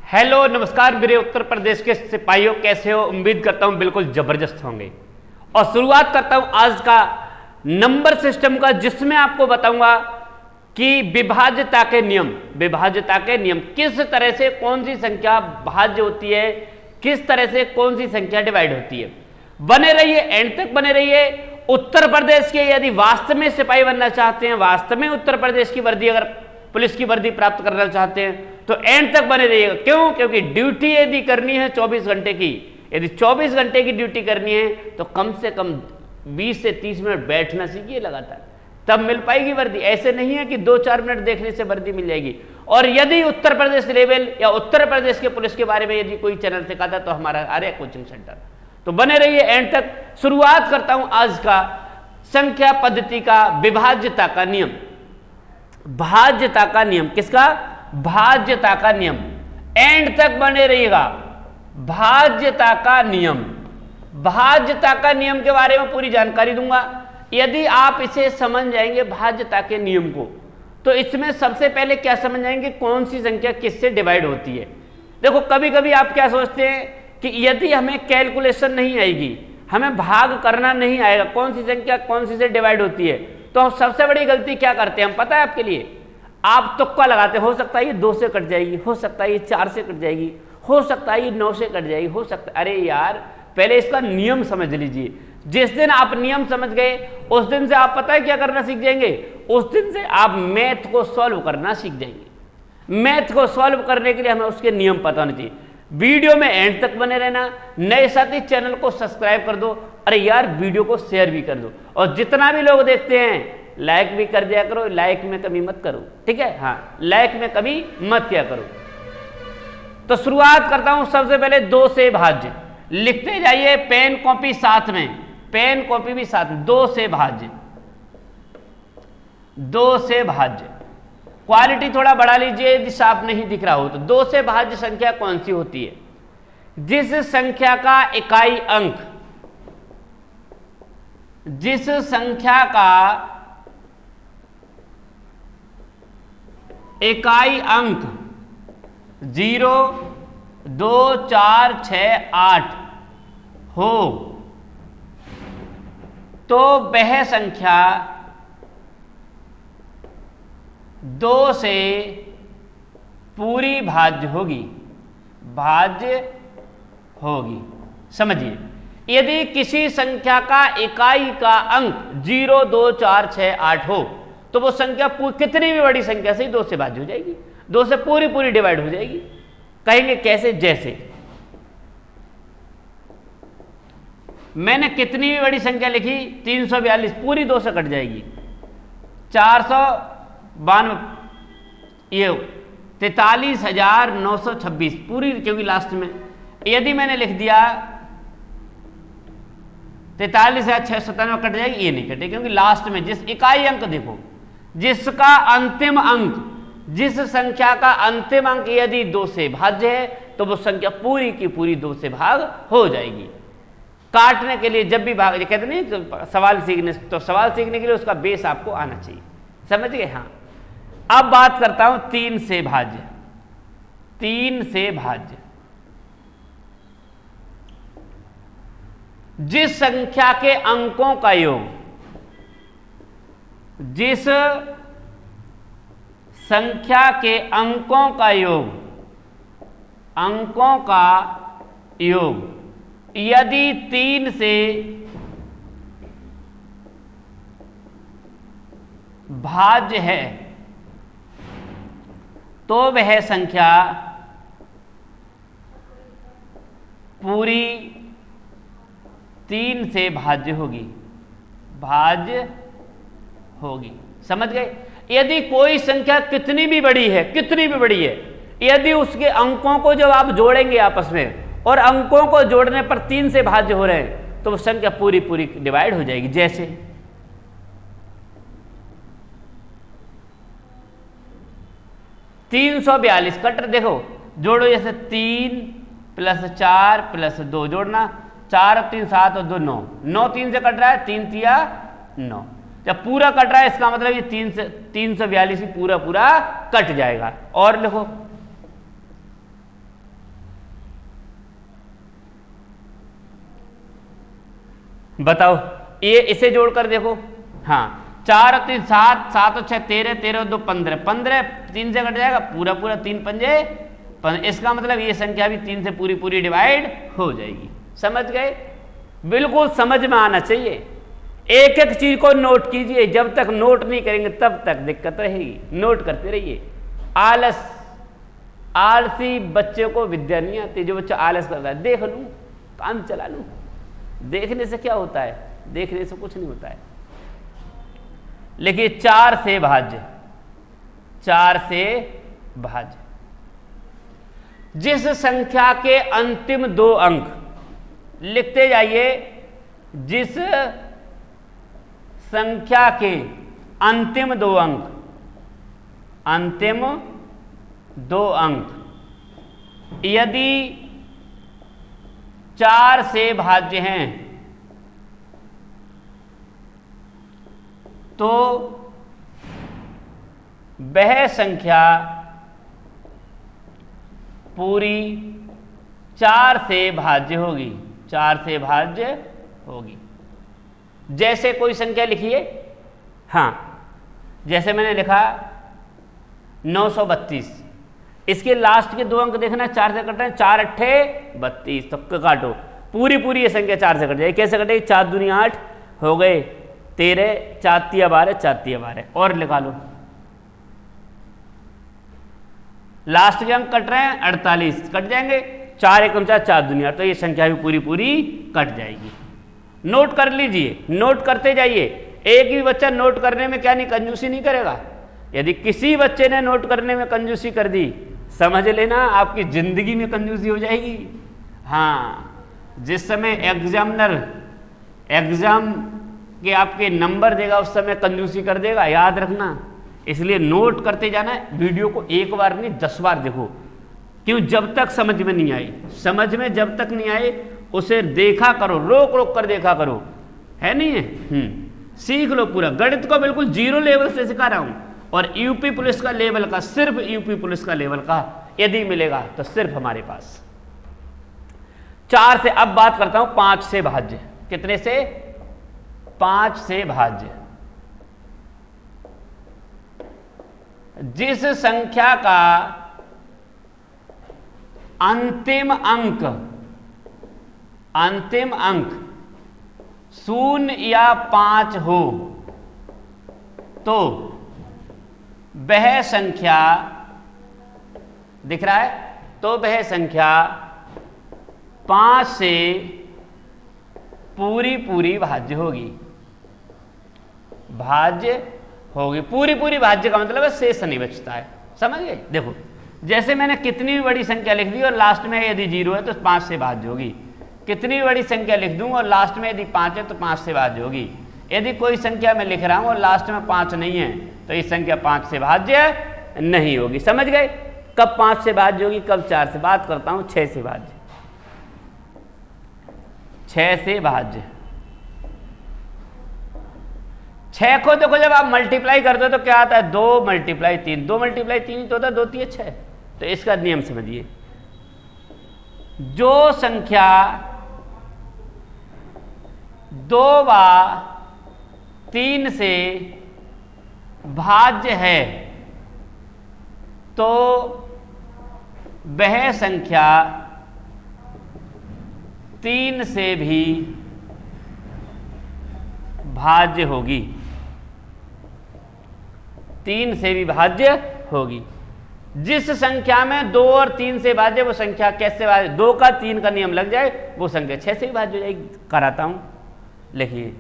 Hello नमस्कार मेरे उत्तर प्रदेश के सिपाहियों, कैसे हो? उम्मीद करता हूं बिल्कुल जबरदस्त होंगे। और शुरुआत करता हूं आज का नंबर सिस्टम का, जिसमें आपको बताऊंगा कि विभाज्यता के नियम किस तरह से कौन सी संख्या भाज्य होती है, किस तरह से कौन सी संख्या डिवाइड होती है। बने रहिए, एंड तक बने रहिए। उत्तर प्रदेश के यदि वास्तव में सिपाही बनना चाहते हैं, वास्तव में उत्तर प्रदेश की वर्दी, अगर पुलिस की वर्दी प्राप्त करना चाहते हैं तो एंड तक बने रहिएगा। क्यों? क्योंकि ड्यूटी यदि करनी है 24 घंटे की, यदि 24 घंटे की ड्यूटी करनी है तो कम से कम 20 से 30 मिनट बैठना सीखिए लगातार, तब मिल पाएगी वर्दी। ऐसे नहीं है कि 2-4 मिनट देखने से वर्दी मिल जाएगी। और यदि उत्तर प्रदेश लेवल या उत्तर प्रदेश के पुलिस के बारे में यदि कोई चैनल सिखाता तो हमारा आर्या कोचिंग सेंटर, तो बने रहिए एंड तक। शुरुआत करता हूं आज का संख्या पद्धति का विभाज्यता का नियम। भाज्यता का नियम, किसका? भाज्यता का नियम। एंड तक बने रहिएगा। भाज्यता का नियम, भाज्यता का नियम के बारे में पूरी जानकारी दूंगा। यदि आप इसे समझ जाएंगे भाज्यता के नियम को, तो इसमें सबसे पहले क्या समझ जाएंगे, कौन सी संख्या किससे डिवाइड होती है। देखो, कभी कभी आप क्या सोचते हैं कि यदि हमें कैलकुलेशन नहीं आएगी, हमें भाग करना नहीं आएगा, कौन सी संख्या कौन सी से डिवाइड होती है, तो सबसे बड़ी गलती क्या करते हैं हम पता है आपके लिए? आप तुक्का लगाते, हो सकता है ये 2 से कट जाएगी, हो सकता है ये 4 से कट जाएगी, हो सकता है ये 9 से कट जाएगी, हो सकता है। अरे यार, पहले इसका नियम समझ लीजिए। जिस दिन आप नियम समझ गए उस दिन से आप पता है क्या करना सीख जाएंगे, उस दिन से आप मैथ को सॉल्व करना सीख जाएंगे। मैथ को सॉल्व करने के लिए हमें उसके नियम पता होने चाहिए। वीडियो में एंड तक बने रहना। नए साथी चैनल को सब्सक्राइब कर दो। अरे यार, वीडियो को शेयर भी कर दो, और जितना भी लोग देखते हैं लाइक भी कर दिया करो। लाइक में कमी मत करो, ठीक है? हाँ, लाइक में कभी मत किया करो। तो शुरुआत करता हूं सबसे पहले 2 से भाज्य। लिखते जाइए, पेन कॉपी साथ में, पेन कॉपी भी साथ में। 2 से भाज्य, 2 से भाज्य। क्वालिटी थोड़ा बढ़ा लीजिए यदि साफ नहीं दिख रहा हो तो। 2 से भाज्य संख्या कौन सी होती है? जिस संख्या का इकाई अंक, जिस संख्या का इकाई अंक 0, 2, 4, 6, 8 हो, तो वह संख्या 2 से पूरी भाज्य होगी, भाज्य होगी। समझिए, यदि किसी संख्या का इकाई का अंक 0, 2, 4, 6, 8 हो तो वो संख्या कितनी भी बड़ी संख्या से ही 2 से भाज्य हो जाएगी, 2 से पूरी डिवाइड हो जाएगी। कहेंगे कैसे? जैसे मैंने कितनी भी बड़ी संख्या लिखी, 342, पूरी 2 से कट जाएगी। 492, ये 43,926 पूरी, क्योंकि लास्ट में। यदि मैंने लिख दिया 43,697 कट जाएगी, ये नहीं कटेगी, क्योंकि लास्ट में जिस इकाई अंक देखो, जिसका अंतिम अंक, जिस संख्या का अंतिम अंक यदि 2 से भाज्य है तो वो संख्या पूरी की पूरी 2 से भाग हो जाएगी। काटने के लिए जब भी भाग, कहते नहीं तो सवाल सीखने, तो सवाल सीखने के लिए उसका बेस आपको आना चाहिए। समझ गए? हाँ। अब बात करता हूं 3 से भाज्य। 3 से भाज्य, जिस संख्या के अंकों का योग, जिस संख्या के अंकों का योग, अंकों का योग यदि 3 से भाज्य है तो वह संख्या पूरी 3 से भाज्य होगी, भाज्य होगी। समझ गए? यदि कोई संख्या कितनी भी बड़ी है, कितनी भी बड़ी है, यदि उसके अंकों को जब आप जोड़ेंगे आपस में और अंकों को जोड़ने पर 3 से भाज्य हो रहे हैं तो वो संख्या पूरी डिवाइड हो जाएगी। जैसे 342 कट, देखो जोड़ो, जैसे 3 + 4 + 2 जोड़ना, 4 3 7 और 2 9, 9 3 से कट रहा है, 3 3 9। जब पूरा कट रहा है इसका मतलब ये 342 पूरा कट जाएगा। और लिखो बताओ, ये इसे जोड़कर देखो। हाँ, 4 और 3 7, 7 और 6 13, 13 और 2 15, 15 3 से कट जाएगा, पूरा पूरा 3 पंजे 15। इसका मतलब ये संख्या भी 3 से पूरी पूरी डिवाइड हो जाएगी। समझ गए? बिल्कुल समझ में आना चाहिए। एक एक चीज को नोट कीजिए, जब तक नोट नहीं करेंगे तब तक दिक्कत रहेगी। नोट करते रहिए। आलसी बच्चे को विद्या नहीं आती। जो बच्चा आलस करता है, देख लूं, काम चला लूं, देखने से क्या होता है? देखने से कुछ नहीं होता है। लेकिन 4 से भाज्य, 4 से भाज्य, जिस संख्या के अंतिम 2 अंक लिखते जाइए, जिस संख्या के अंतिम 2 अंक, अंतिम 2 अंक यदि 4 से भाज्य हैं तो वह संख्या पूरी 4 से भाज्य होगी, 4 से भाज्य होगी। जैसे कोई संख्या लिखिए, हाँ, जैसे मैंने लिखा 932, इसके लास्ट के 2 अंक देखना, 4 से कट रहे हैं, 4 अट्ठे 32, तो काटो, पूरी पूरी ये संख्या 4 से कट जाएगी। कैसे कटेगी? 4 दूनी 8 हो गए 13, 4 तिया 12, 4 तिया 12, और लिखा लो। लास्ट के अंक कट रहे हैं 48, कट जाएंगे, 4 एकम 4, 4 दूनी 8, तो ये संख्या भी पूरी पूरी कट जाएगी। नोट कर लीजिए, नोट करते जाइए। एक भी बच्चा नोट करने में क्या नहीं, कंजूसी नहीं करेगा। यदि किसी बच्चे ने नोट करने में कंजूसी कर दी, समझ लेना आपकी जिंदगी में कंजूसी हो जाएगी। हाँ, जिस समय एग्जामिनर एग्जाम के आपके नंबर देगा उस समय कंजूसी कर देगा, याद रखना। इसलिए नोट करते जाना है। वीडियो को एक बार नहीं 10 बार देखो। क्यों? जब तक समझ में नहीं आई, समझ में जब तक नहीं आए उसे देखा करो, रोक रोक कर देखा करो, है नहीं है? सीख लो पूरा। गणित को बिल्कुल 0 लेवल से सिखा रहा हूं, और यूपी पुलिस का लेवल का, सिर्फ यूपी पुलिस का लेवल का यदि मिलेगा तो सिर्फ हमारे पास। 4 से अब बात करता हूं 5 से भाज्य। कितने से? 5 से भाज्य। जिस संख्या का अंतिम अंक 0 या 5 हो तो वह संख्या, दिख रहा है, तो वह संख्या 5 से पूरी पूरी भाज्य होगी। भाज्य होगी, पूरी पूरी भाज्य का मतलब है शेष नहीं बचता है। समझ गए? देखो, जैसे मैंने कितनी भी बड़ी संख्या लिख दी और लास्ट में यदि 0 है तो 5 से भाज्य होगी। कितनी भी बड़ी संख्या लिख दूंगा और लास्ट में यदि 5 है तो 5 से भाज्य होगी। यदि कोई संख्या मैं लिख रहा हूं और लास्ट में 5 नहीं है तो ये संख्या 5 से भाज्य नहीं होगी। समझ गए? कब 5 से भाज्य होगी, कब 4 से? बात करता हूं 6 से भाज्य। 6 से भाज्य, 6 को देखो जब आप मल्टीप्लाई करते हो तो क्या आता है? 2 मल्टीप्लाई 3, 2 मल्टीप्लाई 3 ही तो होता है, 2 3 6। तो इसका नियम समझिए। जो संख्या 2 व 3 से भाज्य है तो वह संख्या 3 से भी भाज्य होगी। 3 से भी भाज्य होगी। जिस संख्या में 2 और 3 से भाज्य, वो संख्या कैसे भाज्य? 2 का 3 का नियम लग जाए वो संख्या 6 से भी भाज्य हो जाएगी। कराता हूं, लिखिए।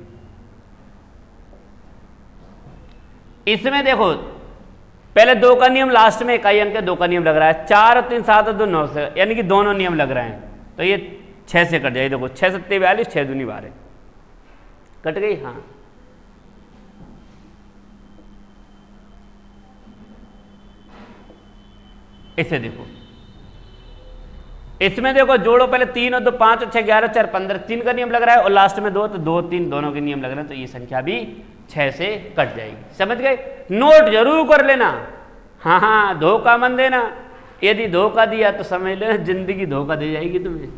इसमें देखो, पहले 2 का नियम लास्ट में इकाई अंक 2 का नियम लग रहा है। 4 और 3 7 और 2 9 से, यानी कि दोनों नियम लग रहे हैं, तो ये 6 से कट जाएगी। देखो 6 7 42, 6 दूनी 12, कट गई। हाँ, इसे देखो, इसमें देखो जोड़ो, पहले 3 और 2 5 और 6 11 4 15, 3 का नियम लग रहा है और लास्ट में 2 तो 2 3 दोनों के नियम लग रहे हैं, तो ये संख्या भी 6 से कट जाएगी। समझ गए? नोट जरूर कर लेना। हाँ हाँ, धोखा मत देना। यदि धोखा दिया तो समझ लेना जिंदगी धोखा दे जाएगी तुम्हें।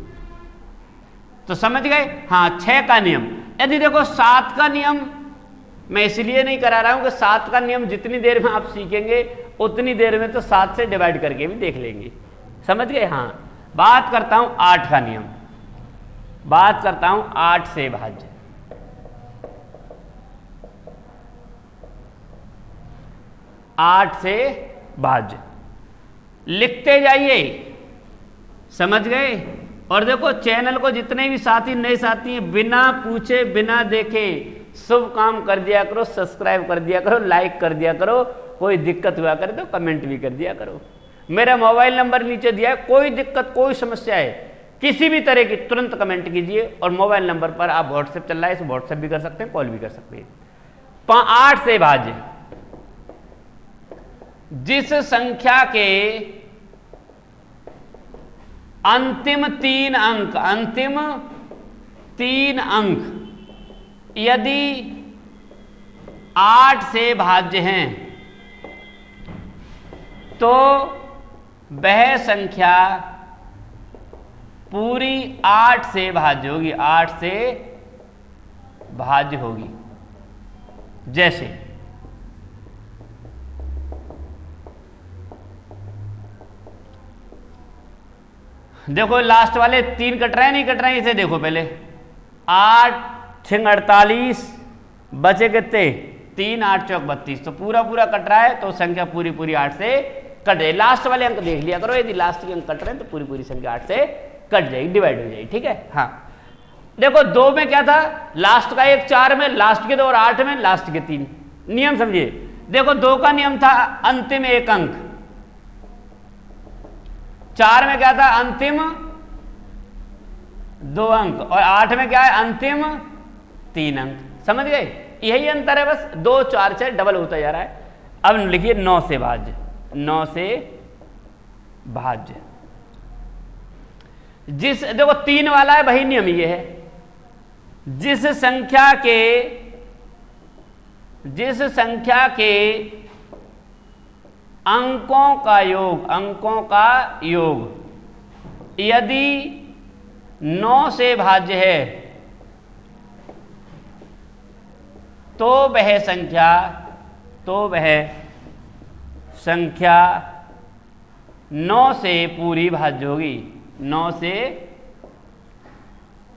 तो समझ गए? हाँ, 6 का नियम। यदि देखो 7 का नियम मैं इसलिए नहीं करा रहा हूं कि 7 का नियम जितनी देर में आप सीखेंगे उतनी देर में तो 7 से डिवाइड करके भी देख लेंगे, समझ गए। हाँ, बात करता हूं 8 का नियम, बात करता हूं 8 से भाज्य। 8 से भाज्य लिखते जाइए, समझ गए। और देखो चैनल को जितने भी साथी नए साथी हैं, बिना पूछे बिना देखे शुभ काम कर दिया करो, सब्सक्राइब कर दिया करो, लाइक कर दिया करो। कोई दिक्कत हुआ करे तो कमेंट भी कर दिया करो। मेरा मोबाइल नंबर नीचे दिया है, कोई दिक्कत कोई समस्या है किसी भी तरह की तुरंत कमेंट कीजिए। और मोबाइल नंबर पर आप व्हाट्सएप चल रहा है, व्हाट्सएप भी कर सकते हैं, कॉल भी कर सकते हैं। 8 से भाज्य जिस संख्या के अंतिम 3 अंक, अंतिम 3 अंक यदि 8 से भाज्य हैं तो वह संख्या पूरी 8 से भाज्य होगी, 8 से भाज्य होगी। जैसे देखो लास्ट वाले 3 कट रहे हैं, नहीं कट रहे हैं, इसे देखो पहले। 8 6 48 बचे कितने 3, 8 चौक 32, तो पूरा पूरा कट रहा है, तो संख्या पूरी पूरी 8 से कट जाए। लास्ट वाले अंक देख लिया करो, यदि लास्ट के अंक कट रहे हैं तो पूरी पूरी संख्या 8 से कट जाएगी, डिवाइड हो जाएगी, ठीक है। हाँ, देखो 2 में क्या था, लास्ट का 1 4 में, लास्ट के 2 और 8 में, लास्ट के 3। नियम समझिए, देखो 2 का नियम था अंतिम 1 अंक, 4 में क्या था अंतिम 2 अंक, और 8 में क्या है अंतिम 3 अंक, समझ गए। यही अंतर है बस, 2 4 6 डबल होता जा रहा है। अब लिखिए 9 से भाज्य, 9 से भाज्य जिस, देखो 3 वाला है, वही नियम ये है, जिस संख्या के अंकों का योग, अंकों का योग यदि 9 से भाज्य है तो वह संख्या 9 से पूरी भाज्य होगी, 9 से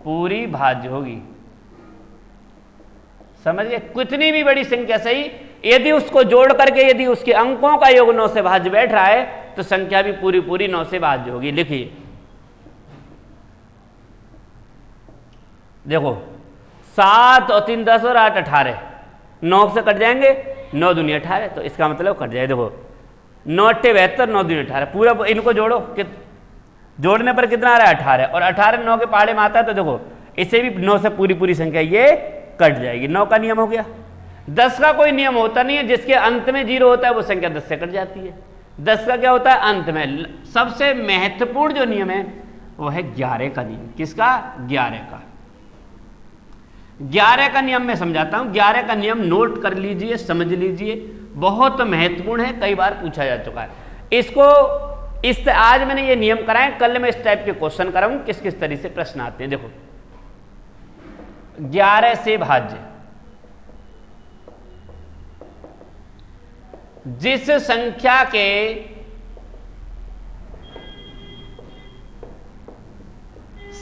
पूरी भाज्य होगी, समझ गए। कितनी भी बड़ी संख्या सही, यदि उसको जोड़ करके यदि उसके अंकों का योग 9 से भाज्य बैठ रहा है तो संख्या भी पूरी पूरी 9 से भाज्य होगी। लिखिए, देखो 7 और 3 10 और 8 18, 9 से कट जाएंगे, 9 दूनी 18, तो इसका मतलब कट जाए। देखो 9 8 72, 9 दूनी 18, पूरा इनको जोड़ो, जोड़ने पर कितना आ रहा है 18, और 18 9 के पहाड़े में आता है, तो देखो इसे भी 9 से पूरी पूरी संख्या ये कट जाएगी। 9 का नियम हो गया। 10 का कोई नियम होता नहीं है, जिसके अंत में 0 होता है वो संख्या 10 से कट जाती है। 10 का क्या होता है अंत में। सबसे महत्वपूर्ण जो नियम है वो है 11 का नियम। किसका? 11 का। 11 का नियम मैं समझाता हूं। 11 का नियम नोट कर लीजिए, समझ लीजिए, बहुत महत्वपूर्ण है, कई बार पूछा जा चुका है इसको। आज मैंने ये नियम कराए, कल मैं इस टाइप के क्वेश्चन कराऊं, किस किस तरह से प्रश्न आते हैं। देखो 11 से भाज्य जिस संख्या के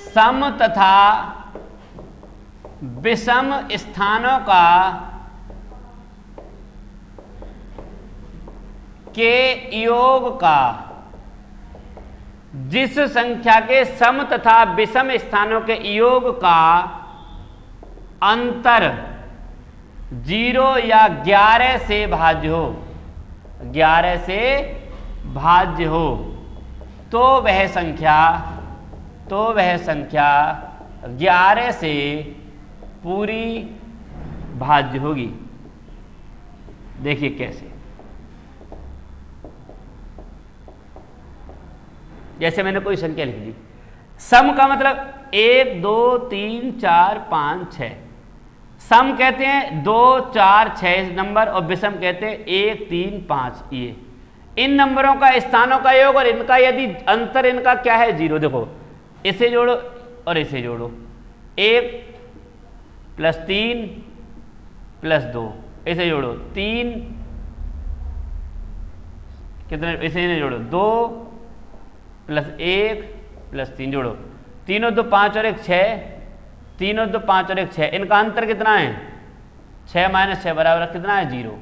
सम तथा विषम स्थानों का के योग का, जिस संख्या के सम तथा विषम स्थानों के योग का अंतर 0 या 11 से भाज्य हो, 11 से भाज्य हो, तो वह संख्या 11 से पूरी भाज्य होगी। देखिए कैसे, जैसे मैंने कोई संख्या लिख दी। सम का मतलब 1 2 3 4 5 6, सम कहते हैं 2 4 6 नंबर, और विषम कहते हैं 1 3 5। ये इन नंबरों का स्थानों का योग, और इनका यदि अंतर इनका क्या है 0। देखो इसे जोड़ो और इसे जोड़ो, 1 प्लस 3 प्लस 2, इसे जोड़ो 3 कितने, इसे जोड़ो 2 प्लस 1 प्लस 3 जोड़ो, 3 और 2 5 और 1 6, 3 और 2 5 और 1 6, इनका अंतर कितना है 6 माइनस 6 बराबर कितना है 0।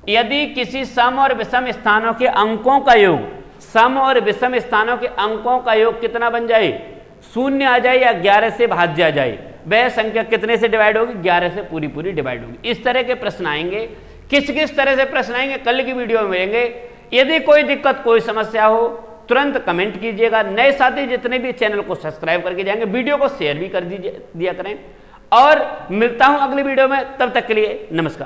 यदि किसी सम और विषम स्थानों के अंकों का योग, सम और विषम स्थानों के अंकों का योग कितना बन जाए, 0 आ जाए या 11 से भाज्य आ जाए, वह संख्या कितने से डिवाइड होगी, 11 से पूरी पूरी डिवाइड होगी। इस तरह के प्रश्न आएंगे। किस किस तरह से प्रश्न आएंगे कल की वीडियो में मिलेंगे। यदि कोई दिक्कत कोई समस्या हो तुरंत कमेंट कीजिएगा। नए साथी जितने भी चैनल को सब्सक्राइब करके जाएंगे, वीडियो को शेयर भी कर दिया करें। और मिलता हूं अगली वीडियो में, तब तक के लिए नमस्कार।